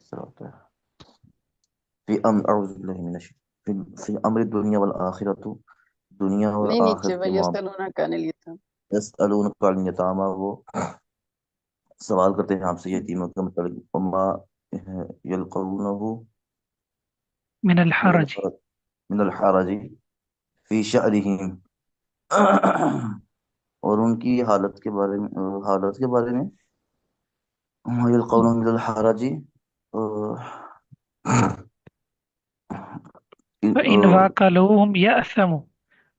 اس طرح ہوتا ہے فی امر اعوذ باللہ من فی امر دنیا والآخرت، دنیا اور نہیں نیچے آخرت کے بھائی معاملے. یسألونک عن الیتام. یسألونک عن الیتامی، وہ سوال کرتے ہیں آپ سے یتیموں کے متعلق. وما یلقونه من الحرج، من الحرج فی شأنہم، اور ان کی حالت کے بارے میں، وما یلقونه من الحرج، فإن واکلوہم یأثموا،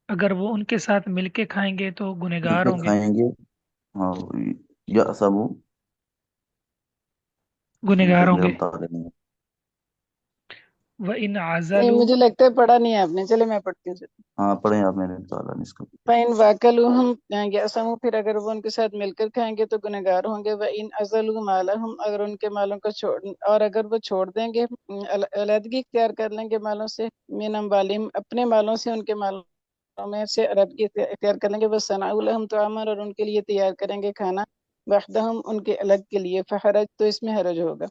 اگر وہ ان کے ساتھ مل کے کھائیں گے تو مل گنہگار کے ہوں گے. کھائیں گے. ہاں، یأسمو گنہگار ہوں بدلے گے. متعلق نہیں. وإن نہیں عزلوا، مجھے لگتا ہے پڑھا نہیں ہے آپ نے، چلے میں پڑھتی ہوں. ہاں پڑھیں آپ، میں نے تعالیٰ نے اس کا. فَإِن وَاكَلُوهُمْ يَأْثَمُوا، پھر اگر وہ ان کے ساتھ مل کر کھائیں گے تو گنہگار ہوں گے. وَإِنْ أَزَلُوا مَالَهُمْ، اگر ان کے مالوں کو اگر وہ چھوڑ دیں گے، علیحدگی اختیار کر لیں گے مالوں سے، مِنْ أَمْوَالِهِمْ، اپنے مالوں سے، ان کے مالوں میں سے علیحدگی اختیار کر لیں گے. وَصَنَعُوا لَهُمْ طَعَامًا، اور ان کے لیے تیار کریں گے کھانا، وَحْدَهُمْ، ان کے الگ کے لیے. فَحَرَج، تو اس میں حرج ہوگا.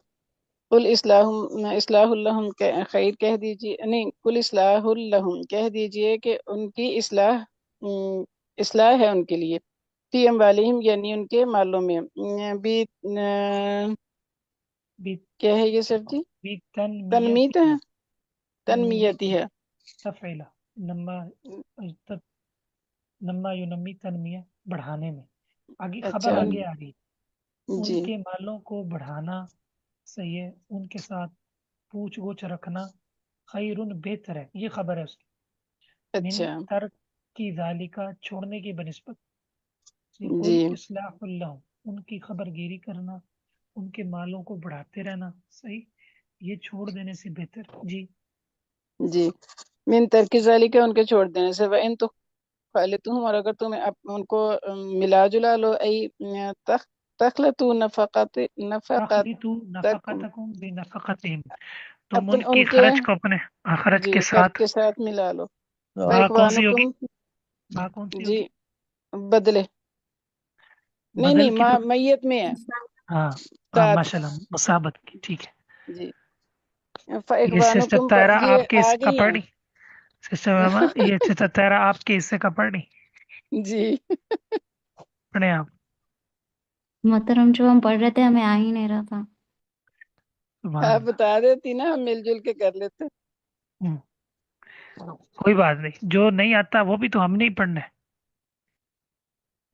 قل اصلاح الحم، خیر کہہ دیجیے، نہیں قل اصلاح الحم، کہہ دیجیے کہ ان کی اصلاح ہے ان کے لیے. فی اموالہم، یعنی ان کے مالوں میں. بھی کیا ہے یہ سر جی؟ تنمیت ہے، تنمیتی ہے. تفعیلہ، نما ینمی تنمیہ، بڑھانے میں. آگے خبر اچھا آگے آ گئی. ان جی کے مالوں کو بڑھانا صحیح ہے، ان کے ساتھ پوچھ گچھ رکھنا خیر، بہتر ہے، یہ خبر ہے اس کی. من اچھا ترک کی ذالکہ، چھوڑنے کی بنسبت. قل جی اصلاح اللہ، ان کی خبر گیری کرنا، ان کے مالوں کو بڑھاتے رہنا صحیح، یہ چھوڑ دینے سے بہتر. جی جی. من ترک ذالک، ان کے چھوڑ دینے سے. وَإِن تخالطہم، اور اگر تم ان کو ملا جلا لو، ای تخلطو تخلطوا نفقاتکم، نفقتکم بنفقتہم، تم ان کی ان کے خرچ کو اپنے خرچ جی کے خرچ ساتھ. کے ساتھ ملا لو. با کون سی ہوگی؟ فَإِخْوَانُكُمْ، با کون سی جی ہوگی؟ بدلے، نہیں بدل نہیں کی تو میت میں ہے ہاں، ساتھ. ماشاء اللہ مسابت کی، ٹھیک ہے. جی. یہ سسٹر فَإِخْوَانُكُمْ، طاہرہ یہ آپ کے آ حصے کا گئی پڑھ ہیں. رہی؟ سسٹر ماما، یہ سسٹر طاہرہ آپ کے حصے کا پڑھ رہی؟ جی پڑھیں آپ. محترم جو ہم پڑھ رہے تھے ہمیں آ ہی نہیں رہا تھا. سبحان آپ اللہ. بتا دیتی نا، ہم مل جل کے کر لیتے. ہوں، کوئی بات نہیں، جو نہیں آتا وہ بھی تو ہم نہیں پڑھنا ہے.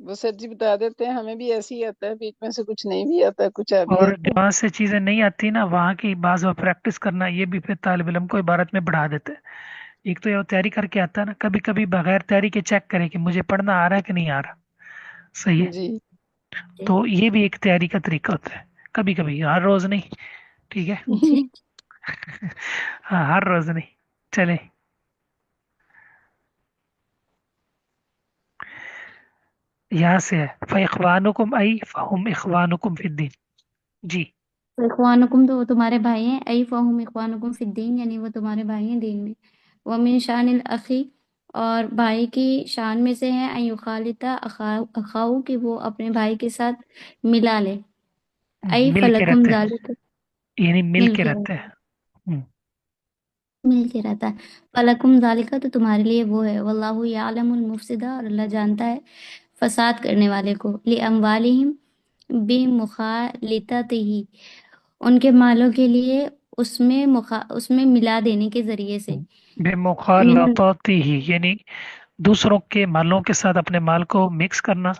وہ سر جی بتا دیتے ہیں، ہمیں بھی ایسے ہی آتا ہے، بیچ میں سے کچھ نہیں بھی آتا، کچھ آ بھی اور جاتا جہاں سے چیزیں نہیں آتی نا، وہاں کی بعض وہ پریکٹس کرنا، یہ بھی پھر طالب علم کو عبارت میں بڑھا دیتے ہیں. ایک تو یہ تیاری کر کے آتا ہے نا، کبھی کبھی بغیر تیاری کے چیک کرے کہ مجھے پڑھنا آ رہا ہے کہ نہیں آ رہا. صحیح ہے. ہے. جی تو یہ بھی ایک تیاری کا طریقہ ہوتا ہے، کبھی کبھی، ہر روز نہیں. ٹھیک ہے. جی ہاں، ہر روز نہیں. چلے یہاں سے ہے فَإِخْوَانُكُمْ أَيْ فَهُمْ إِخْوَانُكُمْ فِي الدِّينِ. جی اخوانکم، تو وہ تمہارے بھائی ہیں. ای فہم اخوانکم فی الدین، یعنی وہ تمہارے بھائی ہیں دین میں. ومن شان الاخی، اور بھائی کی شان میں سے ہے ان یخالط اخاؤ، کہ وہ اپنے بھائی کے ساتھ ملا لے. ای مل کے فلکم رہتے ہیں، ذالک، یعنی مل مل کے کے رہتے رہتا ہیں. مل کے رہتا ہے. فلکم ذالک، تو تمہارے لیے وہ ہے. واللہ یعلم المفسد، اور اللہ جانتا ہے فساد کرنے والے کو. لاموالہم بمخالطتہ، ان کے مالوں کے لیے اس میں ملا دینے کے ذریعے سے. بے من مخالطتی ہی، یعنی دوسروں کے مالوں کے ساتھ اپنے مال کو مکس کرنا،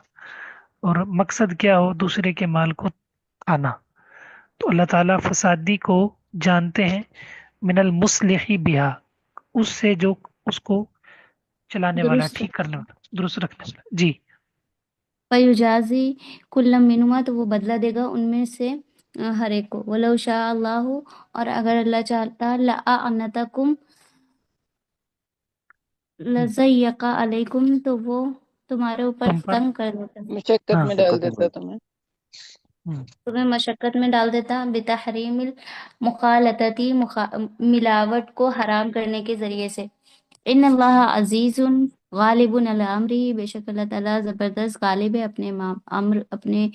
اور مقصد کیا ہو، دوسرے کے مال کو کھانا. تو اللہ تعالیٰ فسادی کو جانتے ہیں، من المصلح بہا، اس سے جو اس کو چلانے والا، درست ٹھیک کرنے والا، درست رکھنے والا. جی فیجازی کل منہما، تو وہ بدلہ دے گا ان میں سے ہر ایک کو. ولو شاء اللہ، اور اگر اللہ چاہتا، لأعنتکم، لضیق علیکم، تو وہ تمہارے اوپر تم پر. تنگ کر دیتا، مشقت ہاں. میں ڈال شکت دیتا میں. تمہیں. تمہیں مشقت میں ڈال دیتا. بتحریم المخالطتی، ملاوٹ کو حرام کرنے کے ذریعے سے. ان اللہ عزیز غالب علی امرہ، بے شک اللہ تعالیٰ زبردست غالب ہے اپنے امر، اپنے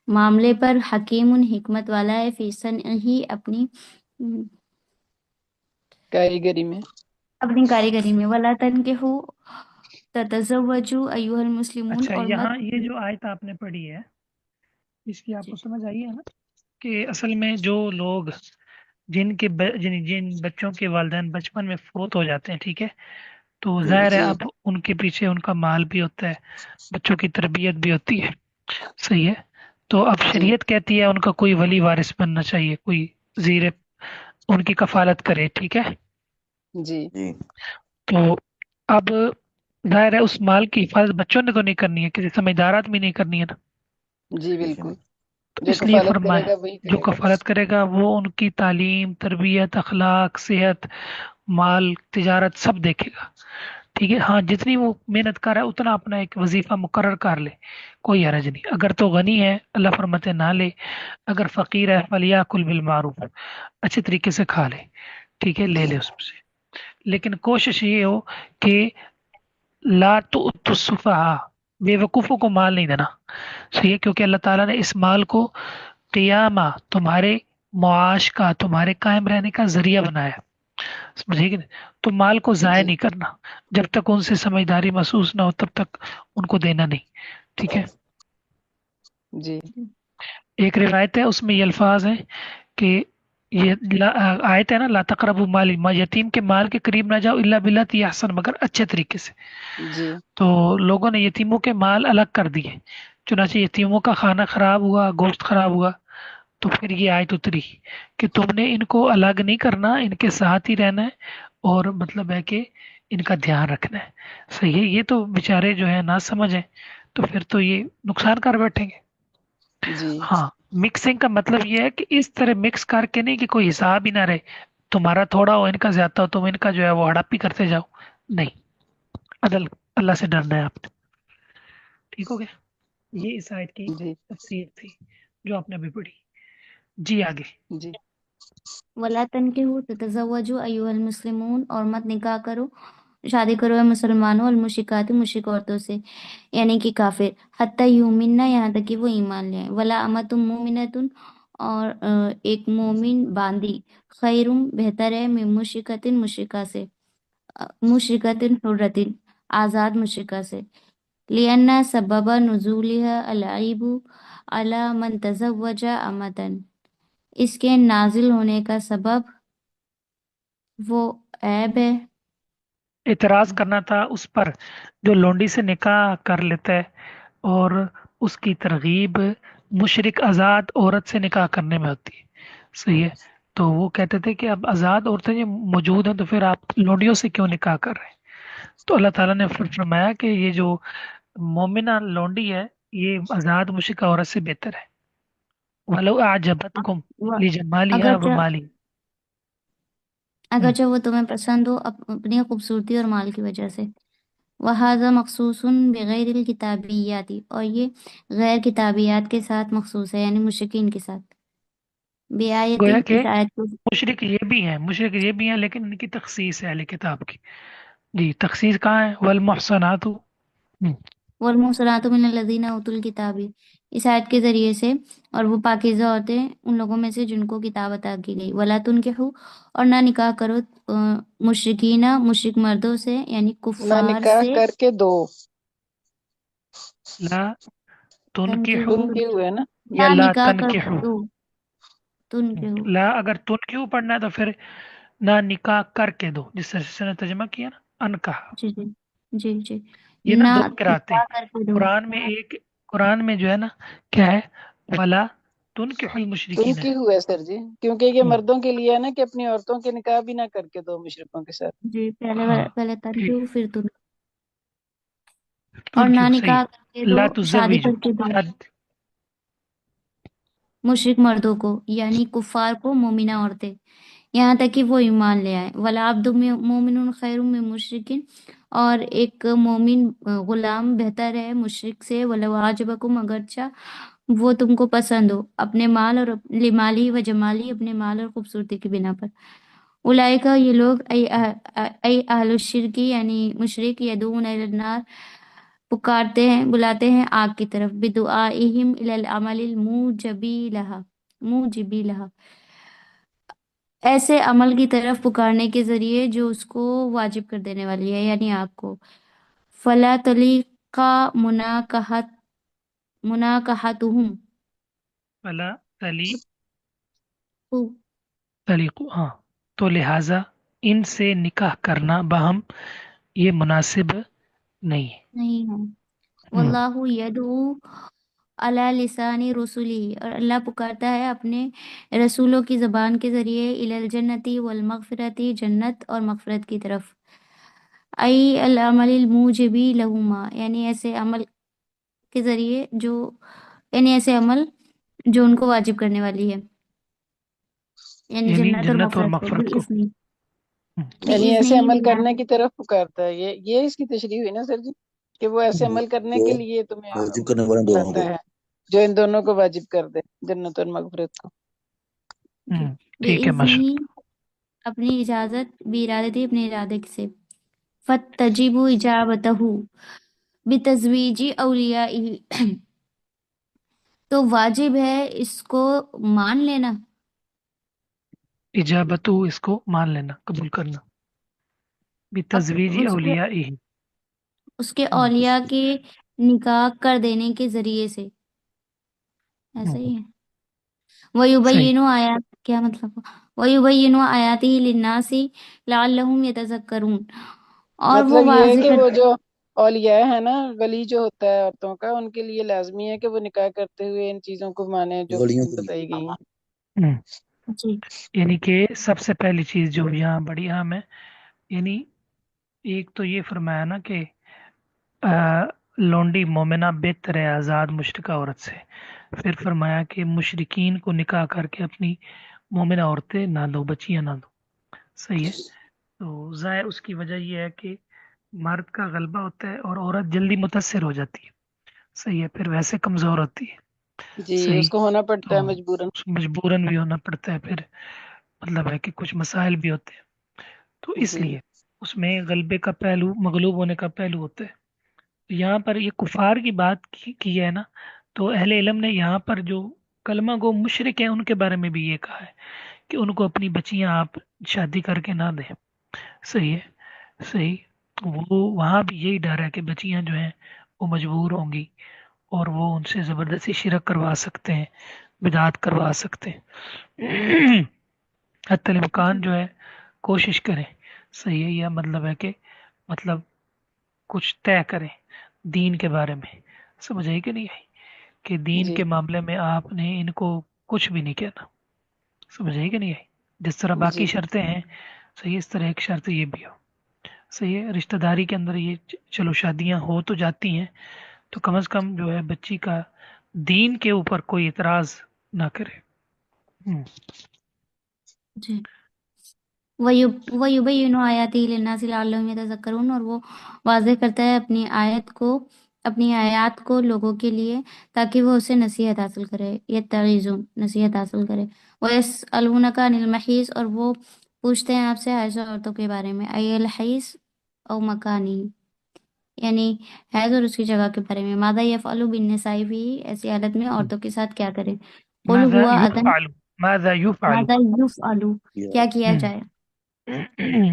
معاملے پر حکیم حکمت والا ہے، فی صنعہ اپنی کاریگری میں. کاریگری میں. ولا تنکحوا تتزوجوا ایھا المسلمون، اچھا، اور یہاں مت یہ جو آیت آپ نے پڑھی ہے اس کی آپ جی کو سمجھ آئی ہے نا کہ اصل میں جو لوگ جن بچوں کے والدین بچپن میں فوت ہو جاتے ہیں، ٹھیک ہے، تو ظاہر ہے جی اب ان کے پیچھے ان کا مال بھی ہوتا ہے، بچوں کی تربیت بھی ہوتی ہے، صحیح ہے. تو اب جی شریعت کہتی ہے ان کا کوئی ولی وارث بننا چاہیے، کوئی زیر ان کی کفالت کرے، ٹھیک ہے. جی جی تو اب ظاہر ہے اس مال کی حفاظت بچوں نے تو نہیں کرنی ہے، کسی سمجھدار آدمی نہیں کرنی ہے نا. جی جی بالکل. تو جو اس لیے کفالت کرے فرمایا گا وہی جو کرے گا. کفالت کرے گا وہ ان کی تعلیم، تربیت، اخلاق، صحت، مال، تجارت سب دیکھے گا، ٹھیک ہے. ہاں جتنی وہ محنت کر رہا ہے اتنا اپنا ایک وظیفہ مقرر کر لے، کوئی حرج نہیں. اگر تو غنی ہے اللہ فرماتے نہ لے، اگر فقیر ہے فلیاکل بالمعروف، اچھے طریقے سے کھا لے، ٹھیک ہے، لے جی لے اس میں سے. لیکن کوشش یہ ہو کہ لا تؤتوا السفہاء، بے وقوفوں کو مال نہیں دینا، صحیح ہے، کیونکہ اللہ تعالیٰ نے اس مال کو قیامہ تمہارے معاش کا، تمہارے قائم رہنے کا ذریعہ بنایا، سمجھے کہ نہیں؟ تو مال کو ضائع جی نہیں کرنا، جب تک ان سے سمجھداری محسوس نہ ہو تب تک ان کو دینا نہیں، ٹھیک ہے. جی ایک روایت ہے اس میں یہ الفاظ ہیں کہ یہ آیت ہے نا، لا تقربوا مال یتیم کے مال کے قریب نہ جاؤ الا باللتی احسن، مگر اچھے طریقے سے. جی تو لوگوں نے یتیموں کے مال الگ کر دیے، چنانچہ یتیموں کا کھانا خراب ہوا، گوشت خراب ہوا، تو پھر یہ آیت اتری کہ تم نے ان کو الگ نہیں کرنا، ان کے ساتھ ہی رہنا ہے، اور مطلب ہے کہ ان کا دھیان رکھنا ہے، صحیح ہے. یہ تو بیچارے جو ہے نہ سمجھ ہیں تو پھر تو یہ نقصان کر بیٹھیں گے. جی ہاں، مکسنگ کا مطلب یہ ہے کہ اس طرح مکس کر کے نہیں کہ کوئی حساب ہی نہ رہے، تمہارا تھوڑا ہو ان کا زیادہ ہو، تم ان کا جو ہے وہ ہڑپ ہی کرتے جاؤ، نہیں. عدل اللہ سے ڈرنا ہے آپ نے، ٹھیک ہو گیا. یہ اس آیت کی جی تفسیر تھی جو آپ نے ابھی پڑھی. جی آگے. جی ولا تنکحوا تتزوجوا ایھا المسلمون، اور مت نکاح کرو، شادی کرو اے مسلمانوں، المشرکات مشرک عورتوں سے، یعنی کہ کافر، حتی یؤمنن، یہاں تک کہ وہ ایمان لے آئیں. ولا امۃ مؤمنۃ، اور ایک مومن باندی، خیر بہتر ہے، من مشرکۃ مشرکہ سے، مشرکۃ حرۃ آزاد مشرکہ سے. لأن سبب نزولها العیب علی من تزوج امۃ، اس کے نازل ہونے کا سبب وہ عیب ہے. اعتراض کرنا تھا اس پر جو لونڈی سے نکاح کر لیتا ہے اور اس کی ترغیب مشرک آزاد عورت سے نکاح کرنے میں ہوتی ہے، صحیح ہے. تو وہ کہتے تھے کہ اب آزاد عورتیں جو موجود ہیں تو پھر آپ لونڈیوں سے کیوں نکاح کر رہے ہیں. تو اللہ تعالیٰ نے فرمایا کہ یہ جو مومنہ لونڈی ہے یہ آزاد مشرکہ عورت سے بہتر ہے. ولو اعجبتکم وہ- لجمالها اگرچہ ومالها. اگرچہ وہ تمہیں پسند ہو اپنی خوبصورتی اور مال کی وجہ سے. وہذا مخصوص بغیر الکتابیات، اور یہ غیر کتابیات کے ساتھ مخصوص ہے، یعنی مشرکین کے ساتھ. گویا بیایتن، کہ اس آیت کو. مشرک یہ بھی ہیں لیکن ان کی تخصیص ہے اہل کتاب کی. جی تخصیص کہاں ہے؟ والمحصنات. والمحصنات من الذین اوتوا الکتاب، اس آیت کے ذریعے سے، اور وہ پاکیزہ عورتیں ان لوگوں میں سے جن کو کتاب عطا کی گئی. ولا تنکحوا، اور نہ نکاح کرو مشرکین، مشرک مردوں سے، یعنی نہ کفار نکاح سے. کر کے دو. لا تنکحوا تن کے ہوئے نا. یا نہ لا نکاح کر تنکحوا. دو. تنکحوا. لا اگر تنکحوا پڑھنا ہے تو پھر نہ نکاح کر کے دو، جس طرح سے نے ترجمہ کیا نا انکاح. جی جی جی جی. یہ نا نہ دو قراتیں نکاح ہیں کر کے دو. قرآن میں جو ہے نا کیا ہے؟ ولا تنکحوا تن المشرکین ہے. کی ہوئے سر جی، کیونکہ یہ مردوں کے لیے ہے نا کہ اپنی عورتوں کے نکاح بھی نہ کر کے دو مشرکوں کے ساتھ. جی ہاں پہلے ٹھیک، تنکحوا پھر تن، اور نہ تنکحوا صحیح. نکاح کر کے دو، لا شادی تزوجوا کر کے دو مشرک مردوں کو، یعنی کفار کو، مومنہ عورتیں، یہاں تک کہ وہ ایمان لے آئے. ولا عبد مومن خیر من مشرک، اور ایک مومن غلام بہتر ہے مشرک سے. ولو عجبکم، اگرچہ وہ تم کو پسند ہو، اپنے مال اور لمالی و جمالی، اپنے مال اور خوبصورتی کی بنا پر. اولئک، یہ لوگ، ای اہل الشرک، یعنی مشرک، یدعون الی النار، پکارتے ہیں بلاتے ہیں آگ کی طرف، بدعائہم الی العمل موجبی لہا، ایسے عمل کی طرف پکارنے کے ذریعے جو اس کو واجب کر دینے والی ہے، یعنی آگ کو. فلا طلیقہ مناکحتہم، فلا طلیق، ہاں، تو لہٰذا ان سے نکاح کرنا باہم یہ مناسب نہیں ہے. نہیں ہے. ہم، واللہ یدعو علی لسان رسولی، اور اللہ پکارتا ہے اپنے رسولوں کی زبان کے ذریعے، الی الجنتی والمغفرتی، جنت اور مغفرت کی طرف. ای العمل الموجبی لہما، یعنی ایسے عمل کے ذریعے جو، یعنی ایسے عمل جو ان کو واجب کرنے والی ہے، یعنی یعنی جنت اور جنت اور مغفرت کو مغفرت کو. بِإِذْنِ ہم، یعنی ایسے عمل بِإِذْنِهِ کرنے کی طرف پکارتا ہے، یہ اس کی تشریح ہوئی نا سر جی، کہ وہ ایسے عمل کرنے جو کے لیے تمہیں واجب کرنے والے دونوں بلاتا کو. ہے جو ان دونوں کو واجب کر دے، جنت اور مغفرت کو. جی ٹھیک ہے، ماشاء بِإِذْنِهِ، اپنی اجازت، بھی اپنے ارادے سے. فَتَجِبُ اجابتہ بتزویج اولیائہ، تو واجب ہے اس کو مان لینا، اجابت اس کو مان لینا، قبول کرنا، بتزویج اس کے اولیائہ. اولیاء کے نکاح کر دینے کے ذریعے سے. ایسا ہی ہے. صحیح. وَيُبَيِّنُ آیات، کیا مطلب؟ وَيُبَيِّنُ آیاتہ للناس لعلہم یتذکرون، اور وہ مطلب یہ ہے واضح کہ وہ کرتا جو اولیاء ہے نا، ولی جو ہوتا ہے عورتوں کا، ان کے لیے لازمی ہے کہ وہ نکاح کرتے ہوئے ان چیزوں کو مانے جو ولیوں کے لیے. بتائی گئی ہیں. ہم، ہے. جی یعنی کہ سب سے پہلی چیز جو یہاں بڑی اہم ہے، یعنی ایک تو یہ فرمایا نا کہ لونڈی مومنہ بہتر ہے آزاد مشرکہ عورت سے. پھر فرمایا کہ مشرکین کو نکاح کر کے اپنی مومنہ عورتیں نہ دو، بچیاں نہ دو. صحیح ہے. تو ظاہر اس کی وجہ یہ ہے کہ مرد کا غلبہ ہوتا ہے اور عورت جلدی متاثر ہو جاتی ہے. صحیح ہے. پھر ویسے کمزور ہوتی ہے. جی، صحیح. اس کو ہونا پڑتا تو ہے مجبوراً. مجبوراً بھی ہونا پڑتا ہے. پھر مطلب ہے کہ کچھ مسائل بھی ہوتے ہیں، تو اس جی لیے اس میں غلبے کا پہلو، مغلوب ہونے کا پہلو ہوتا ہے. یہاں پر یہ کفار کی بات کی ہے نا، تو اہل علم نے یہاں پر جو کلمہ گو مشرک ہیں ان کے بارے میں بھی یہ کہا ہے کہ ان کو اپنی بچیاں آپ شادی کر کے نہ دیں. صحیح ہے. صحیح. وہ وہاں بھی یہی ڈر ہے کہ بچیاں جو ہیں وہ مجبور ہوں گی اور وہ ان سے زبردستی شرک کروا سکتے ہیں، بدعات کروا سکتے ہیں. حتی الامکان جو ہے کوشش کریں. صحیح ہے. یہ مطلب ہے کہ مطلب کچھ طے کریں دین کے بارے میں. سمجھ آئی کہ نہیں آئی؟ کہ دین جی کے معاملے میں آپ نے ان کو کچھ بھی نہیں کہنا. سمجھ آئی کہ نہیں آئی؟ جس طرح باقی جی شرطیں ہیں، صحیح، اس طرح ایک شرط یہ بھی ہو. صحیح ہے. رشتہ داری کے اندر یہ چلو شادیاں ہو تو جاتی ہیں، تو کم از کم جو ہے بچی کا دین کے اوپر کوئی اعتراض نہ کرے. جی. وَيُبَيِّنُ آیَاتِهِ لِلنَّاسِ لَعَلَّهُمْ يَتَذَکَّرُونَ، اور وہ واضح کرتا ہے اپنی آیات کو لوگوں کے لیے تاکہ وہ اسے نصیحت حاصل کرے، یتعظون، نصیحت حاصل کرے. وَيَسْأَلُونَکَ عَنِ الْمَحِیض، اور وہ پوچھتے ہیں آپ سے حیض عورتوں کے بارے میں، ای الحیض او مکانی، یعنی حیض اور اس کی جگہ کے بارے میں. ماذا یفعل بالنساء فی، ایسی حالت میں عورتوں کے ساتھ کیا کریں. قل ماذا ہوا اذن، یفعل، ماذا یفعل. ماذا یفعل، کیا کیا جائے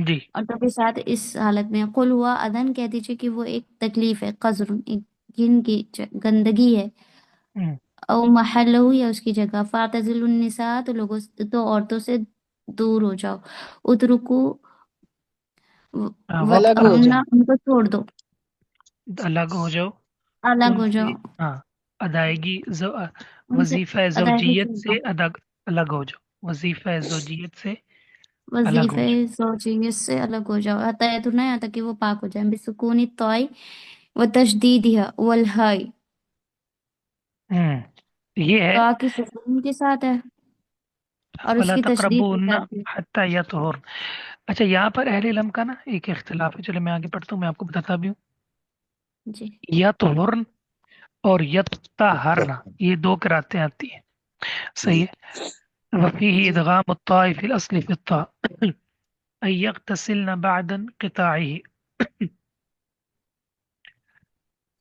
جی. عورتوں کے ساتھ اس حالت میں. قل ہوا اذن، کہہ دیجیے کہ وہ ایک تکلیف ہے، قذر، ایک گن کی گندگی ہے. او محلہ، یا اس کی جگہ. فاعتزلوا النساء، تو عورتوں سے دور ہو جاؤ. اترکو الگ ہو وطہرن، جائیں. ان کو چھوڑ دو، الگ ہو جاؤ الگ ان ہو سے. جاؤ، ہاں، ادائیگی ان سے وظیفہ ادائیگی زوجیت چھوڑ دو، سے الگ ہو جاؤ. وظیفہ زوجیت سے الگ وظیفہ ہو جاؤ. زوجیت سے الگ ہو جاؤ. حتی یتوبن، یہاں تک کہ وہ پاک ہو جائیں. بسکون الطاء وتشدیدها والہاء، یہ ہے طاء کی سکون کے ساتھ ہے اور اس فلا کی تشدید کے تقربون ساتھ ہے. حتی یطہر. اچھا، یہاں پر اہل علم کا نا ایک اختلاف ہے. چلے میں آگے پڑھتا ہوں، میں آپ کو بتاتا بھی ہوں. جی یطہرن اور یطہرن، یہ دو قراتیں آتی ہیں. جی. صحیح ہے. وفیہ جی ادغام الطاء فی الاصل فی الطاء ان یغتسلن بعد انقطاعه.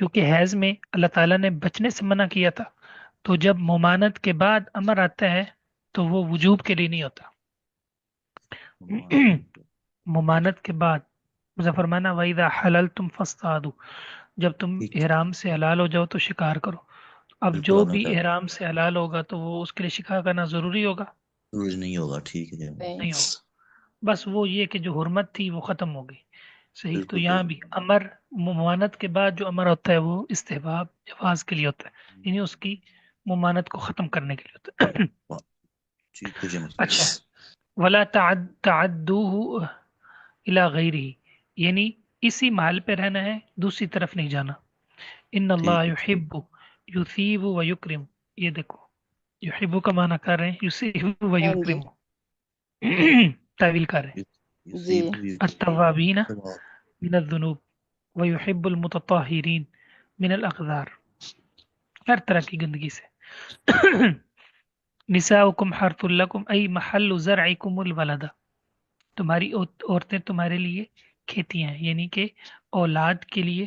کیونکہ حیض میں اللہ تعالیٰ نے بچنے سے منع کیا تھا، تو جب ممانت کے بعد امر آتا ہے تو وہ وجوب کے لیے نہیں ہوتا۔ ممانت کے بعد مجھے فرمانا وَإِذَا حَلَلْتُمْ فَاصْطَادُوا، جب تم ٹھیک احرام سے حلال ہو جاؤ تو شکار کرو۔ اب بالکل جو آپ نے بھی بتایا، احرام سے حلال ہوگا تو وہ اس کے لیے شکار کرنا ضروری ہوگا؟ ضروری نہیں ہوگا، ٹھیک ہے، نہیں نہیں ہوگا، بس وہ یہ کہ جو حرمت تھی وہ ختم ہو گئی۔ صحیح، تو بالکل یہاں بھی امر ممانت کے بعد جو امر ہوتا ہے وہ استحباب جواز کے لیے ہوتا ہے، یعنی اس کی ممانت کو ختم کرنے کے لیے ہوتا ہے۔ ٹھیک ہے جی، اچھا، ولا تعدوه الى غیرہ، یعنی اسی محل پہ رہنا ہے، دوسری طرف نہیں جانا۔ ان اللہ ٹھیک ہے، یحب یثیب و یکرم، یہ دیکھو یحب کا معنی کر رہے ہیں یثیب و ہاں جی یکرم، تعویل کر رہے ہیں جی التوابین من الذنوب ویحب المتطہرین من الاقذار، ہر طرح کی گندگی سے۔ نساؤکم حرث لکم ای محل زرعکم الولدہ، تمہاری عورتیں تمہارے لیے کھیتیاں ہیں، یعنی کہ اولاد کے لیے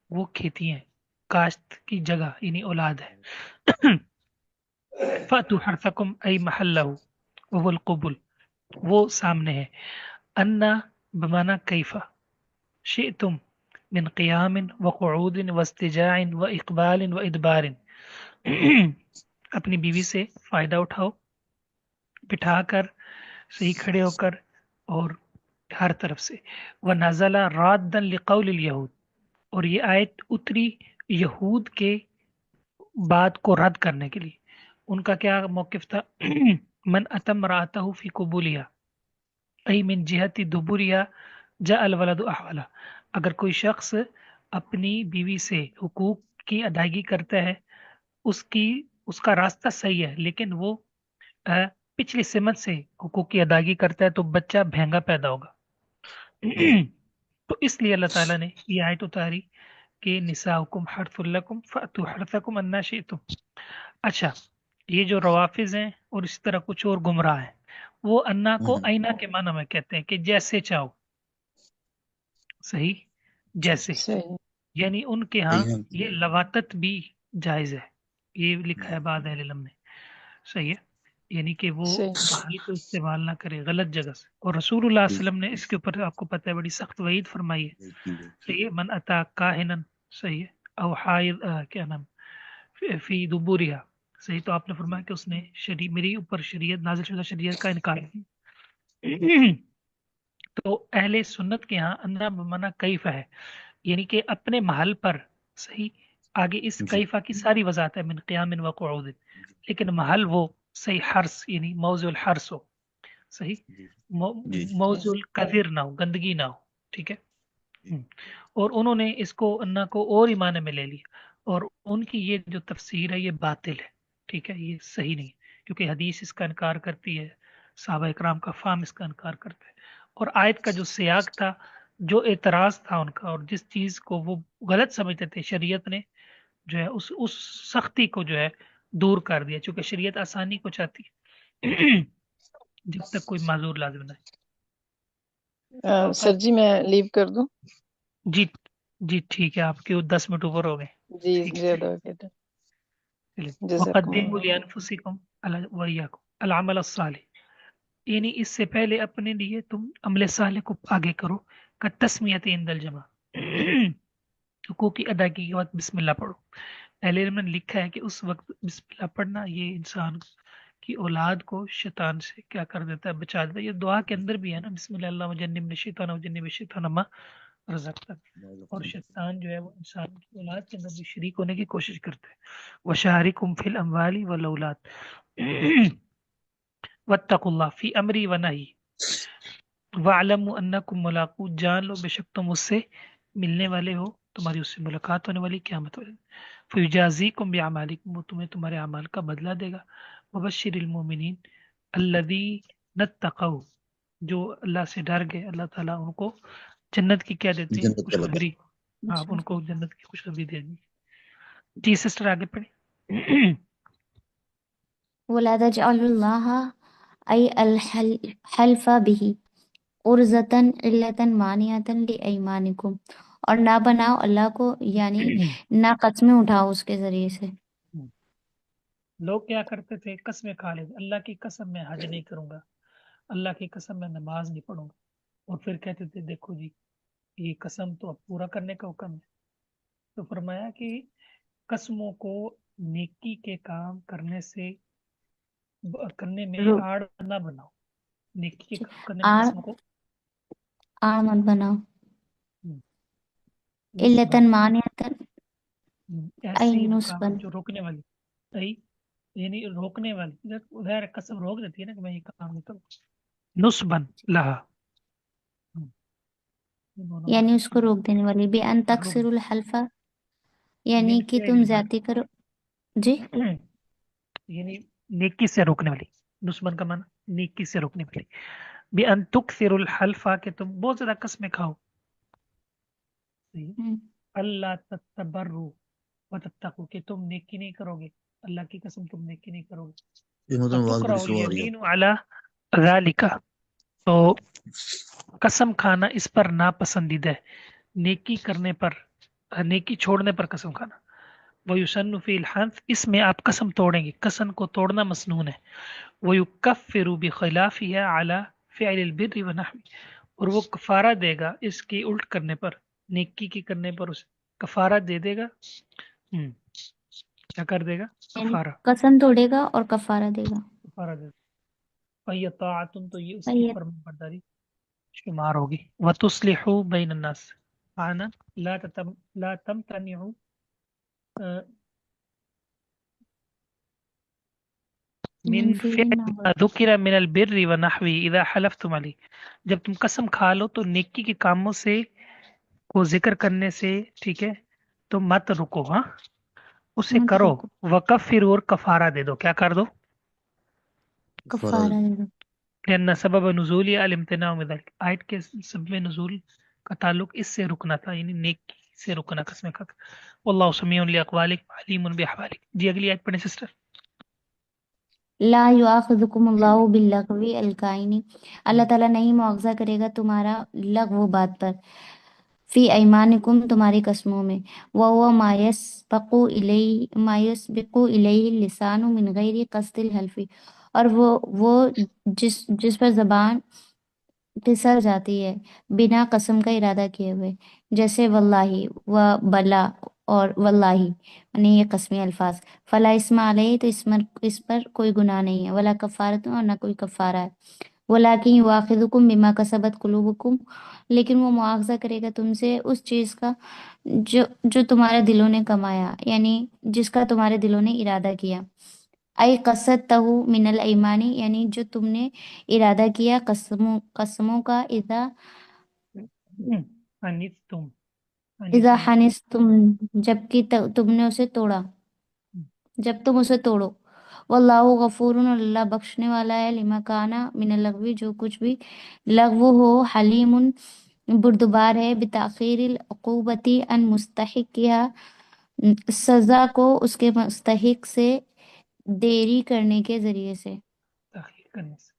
وہ کھیتی ہیں، کاشت کی جگہ یعنی اولاد ہے۔ فاتو حرثکم ای محلہ وهو القبل، وہ سامنے ہے۔ انا بمانا کیفا شئتم من قیام وقعود واستجاع واقبال وادبار، اپنی بیوی سے فائدہ اٹھاؤ، بٹھا کر، صحیح کھڑے ہو کر، اور ہر طرف سے۔ وَنَزَلَ رَادًّا لِقَوْلِ الْيَهُودِ، اور یہ آیت اتری یہود کے بات کو رد کرنے کے لیے۔ ان کا کیا موقف تھا؟ من اتم راتہ فی قبولیا ای من جہت دبوریا جاء الولد احولا، اگر کوئی شخص اپنی بیوی سے حقوق کی ادائیگی کرتا ہے، اس کا راستہ صحیح ہے، لیکن وہ پچھلی سمت سے حقوق کی ادائیگی کرتا ہے تو بچہ بھینگا پیدا ہوگا۔ تو اس لیے اللہ تعالیٰ نے یہ آیت اتاری کہ نساؤکم حرث لکم فأتوا حرثکم انا شئتم۔ اچھا، یہ جو روافظ ہیں اور اسی طرح کچھ اور گمراہ ہیں، وہ انا کو اینا کے معنی میں کہتے ہیں کہ جیسے چاہو، صحیح، جیسے، صحیح یعنی ان کے ہاں یہ لواطت بھی جائز ہے، یہ لکھا ہے بعض اہل علم نے، صحیح ہے، یعنی کہ وہ صحیح محل کو استعمال نہ کرے غلط جگہ سے۔ اور رسول اللہ صلی اللہ علیہ وسلم نے اس کے اوپر آپ کو پتہ ہے بڑی سخت وعید فرمائی ہے، صحیح ہے، من اتا کاہنن، صحیح ہے، او حائض کیا نام فی دبوریا، صحیح، تو آپ نے فرمایا کہ اس نے میری اوپر شریعت نازل شدہ شریعت کا انکار کیا۔ تو اہل سنت کے ہاں اندر بمانا کیف ہے، یعنی کہ اپنے محل پر، صحیح، آگے اس کیفہ کی ساری وضاحت ہے، من قیام و قعود، لیکن محل وہ صحیح حرس یعنی موضع الحرس ہو، صحیح، موضع القذر نہ ہو، گندگی نہ ہو، ٹھیک ہے۔ اور انہوں نے اس کو انا کو اور ہی معنی میں لے لیا، اور ان کی یہ جو تفسیر ہے یہ باطل ہے، ٹھیک ہے، یہ صحیح نہیں، کیونکہ حدیث اس کا انکار کرتی ہے، صحابہ اکرام کا فہم اس کا انکار کرتا ہے، اور آیت کا جو سیاق تھا، جو اعتراض تھا ان کا، اور جس چیز کو وہ غلط سمجھتے تھے، شریعت نے جو ہے اس سختی کو جو ہے دور کر دیا، چونکہ شریعت آسانی کو چاہتی ہے جب تک کوئی معذور لازم نہ سر جی میں لیو کر دوں؟ جی جی ٹھیک ہے، آپ کے 10 منٹ اوپر ہو گئے، جی ٹھیک ہے، زیادہ ہو گیا تھا۔ چلیے۔ جزاکم وقدموا اللہ۔ لانفسکم وإیاکم العمل الصالح، یعنی اس سے پہلے اپنے لیے تم عمل صالح کو آگے کرو، کا تسمیت عند الجمع، حقوق کی ادائیگی کے وقت بسم اللہ پڑھو۔ اہل علم نے لکھا ہے کہ اس وقت بسم اللہ پڑھنا یہ انسان کی اولاد کو شیطان سے کیا کر دیتا ہے، بچا دیتا ہے۔ یہ دعا کے اندر بھی ہے نا، بسم اللہ اللہم جنبنا الشیطان وجنب الشیطان ما رزقتنا، اور شیطان جو ہے وہ انسان کی اولاد کے اندر بھی شریک ہونے کی کوشش کرتا ہے۔ وشارکم فی الاموال والاولاد واتقوا اللہ فی امری ونہی وَاعْلَمُوا أَنَّكُمْ مُلَاقُوهُ، جان لو بے شک تم اس سے ملنے والے ہو، تمہاری اس سے ملاقات ہونے والی قیامت والے۔ فَيُجَازِيكُمْ بِأَعْمَالِكُمْ، وہ تمہیں تمہارے اعمال کا بدلہ دے گا۔ وَبَشِّرِ الْمُؤْمِنِينَ الَّذِينَ اتَّقَوْا، جو اللہ سے ڈر گئے، اللہ تعالیٰ ان کو جنت کی کیا دیتے ہیں، جنت کا بدلہ۔ خوشخبری، آپ ان کو جنت کی خوشخبری دے دیں۔ جی سسٹر آگے پڑھیں۔ ولا تجعلوا الله أي الحلف به عرضة علة مانعة لأيمانكم، اور نہ بناؤ اللہ کو یعنی نہ قسمیں اٹھاؤ اس کے ذریعے سے. لوگ کیا کرتے تھے؟ قسمیں کھا لیتے، اللہ کی قسم میں حج نہیں کروں گا، اللہ کی قسم میں نماز نہیں پڑھوں گا، اور پھر کہتے تھے دیکھو جی یہ قسم تو اب پورا کرنے کا حکم ہے. تو فرمایا کہ قسموں کو نیکی کے کام کرنے سے کرنے میں آڑ نہ بناؤ، نیکی کے کام کرنے میں آڑ قسموں کو آڑ مت بناؤ. نسبن علتن مانعتن ایسی ای رکاوٹ نسبن. جو روکنے والی، صحیح، یعنی روکنے والی، غیر قسم روک دیتی ہے نا کہ میں یہ کام نہیں کروں، نسبن لہا، دونوں یعنی اس بات کو روک دینے والی. بے ان روک تکسر الحلفہ یعنی من کہ فعل تم البر، زیادتی کرو. جی یعنی نیکی سے روکنے والی، نسبن کا معنی نیکی سے روکنے والی. بے ان تکثر الحلفہ کہ تم بہت زیادہ قسمیں کھاؤ، صحیح، اللہ تتبرو وتتقو کہ تم نیکی نہیں کرو گے، اللہ کی قسم تم نیکی نہیں کرو گے. یہ مطلب آواز بڑی وتکرہ سلو آ رہی ہے. الیمین علی ذالک، تو قسم کھانا اس پر ناپسندیدہ ہے، نیکی کرنے پر، نیکی چھوڑنے پر قسم کھانا. وَيُسَنُّ فِي الْحَنْثِ، اس میں آپ قسم توڑیں گے، قسم کو توڑنا مسنون ہے. وَيُكَفِّرُ بِخِلَافِهَا عَلَى فِعْلِ الْبِرِّ وَنَحْوِهِ، اور وہ کفارہ دے گا اس کی الٹ کرنے پر، نیکی کی کرنے پر اسے کفارہ دے دے گا. کیا کر دے گا؟ یعنی کفارہ، قسم توڑے گا اور کفارہ دے گا. کفارہ دے گا. فَهِيَ طَاعَةٌ، تو یہ اس کی فَهِيَ فرمان برداری شمار ہوگی. وَتُصْلِحُ بَيْنَ النَّاسِ، معنی لا تمتنعوا من من فعل فعل المعروف. ما ذکر من البر ونحوی اذا حلفتم علی، جب تم قسم کھا لو تو نیکی کے کاموں سے کو ذکر کرنے سے، ٹھیک ہے، تو مت رکو، ہاں اسے مت کرو. روکو، وکفر، اور کفارہ دے دو، کیا کر دو؟ فرض. کفارہ دے دو. لأن سبب نزول الامتناع من ذلك، آیت کے سبب نزول کا تعلق اس سے رکنا تھا، یعنی نیکی سے رکنا قسم کا. واللہ سمیع لاقوالک علیم باحوالک. جی اگلی آیت پڑھیں سسٹر. لا یؤاخذکم اللہ باللغو الکائن، اللہ تعالیٰ نہیں مؤاخذہ کرے گا تمہارا لغو بات پر، فی ایمانکم تمہاری قسموں میں، وہو ما یسبق الیہ اللسان من غیر قصد الحلف، اور وہ جس پر زبان پھسل جاتی ہے بنا قسم کا ارادہ کیے ہوئے، جیسے واللہ و بلا اور واللہ، یعنی یہ قسمی الفاظ. فلا اسم علیہ، تو اس پر کوئی گناہ نہیں ہے، ولا کفارت، اور نہ کوئی کفارہ ہے. ولیکن یؤاخذکم بما کسبت قلوبکم، لیکن وہ مواخذہ کرے گا تم سے اس چیز کا جو تمہارے دلوں نے کمایا، یعنی جس کا تمہارے دلوں نے ارادہ کیا. ای قصدتہ من الایمانی، یعنی جو تم نے ارادہ کیا قسموں کا، انتم اذا انتم حنستم، جبکہ تم نے اسے توڑا، جب تم اسے توڑو. واللہ غفور، اللہ بخشنے والا ہے، لما کانا من اللغو، جو کچھ بھی لغو ہو، حلیم بردبار ہے، بتاخیر العقوبتی ان مستحقها، سزا کو اس کے مستحق سے دیری کرنے کے ذریعے سے، تاخیر کرنے سے.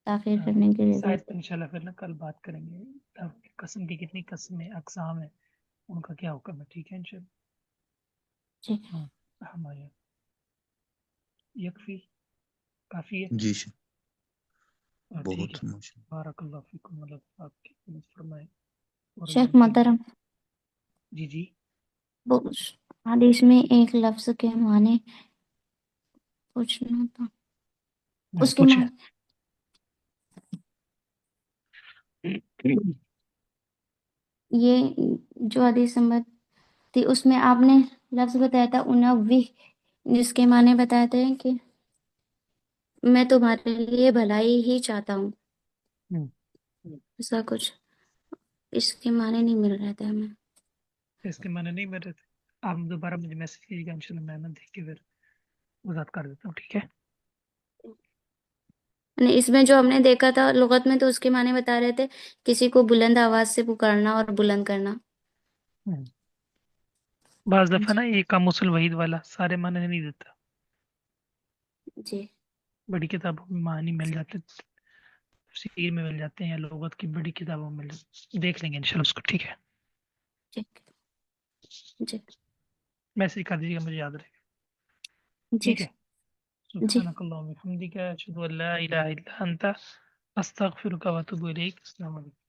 تاخیر کرنے کے ذریعے شاید سے. انشاءاللہ پھر نا کل بات کریں گے قسم کی کتنی قسمیں اقسام ہیں، ان کا کیا حکم ہے. ٹھیک ہے انشاءاللہ. جی ہمارے یکفی، کافی ہے. جی ٹھیک بہت ہے. ماشاء بارک اللہ فیکم، اللہ آپ کی مدد فرمائے. اور شیخ محترم، جی جی حدیث میں ایک لفظ کے معنی پوچھنا تھا، اس کے پوچھے. معنی یہ جو حدیث نمبر تھی اس میں آپ نے لفظ بتایا تھا انوی، جس کے معنی بتاتے ہیں کہ میں تمہارے لیے بھلائی ہی چاہتا ہوں، ایسا کچھ. اس کے معنی نہیں مل رہا تھا ہمیں. اس کے معنی نہیں میرے تھے، آپ دوبارہ مجھے میسج کیجیے گا انشاءاللہ، میں دیکھ کے پھر وضاحت کر دیتا ہوں. ٹھیک ہے. یعنی اس میں جو ہم نے دیکھا تھا لغت میں، تو اس کے معنی بتا رہے تھے کسی کو بلند آواز سے پکارنا اور بلند کرنا. بعض دفعہ جی نا یہ قاموس الوحید والا سارے معنی نہیں دیتا، جی بڑی کتابوں میں معنی مل جاتے، تفسیر میں مل جاتے ہیں، یا لغت کی بڑی کتابوں میں مل جاتے. دیکھ لیں گے انشاءاللہ اس کو. ٹھیک ہے. ٹھیک جی میسج کر دیجیے گا، مجھے یاد رہے گا، جی ٹھیک ہے؟ جی سبحانک اللہم وبحمدک اشہد ان لا الہ الا انت استغفرک واتوب الیک۔ السلام علیکم۔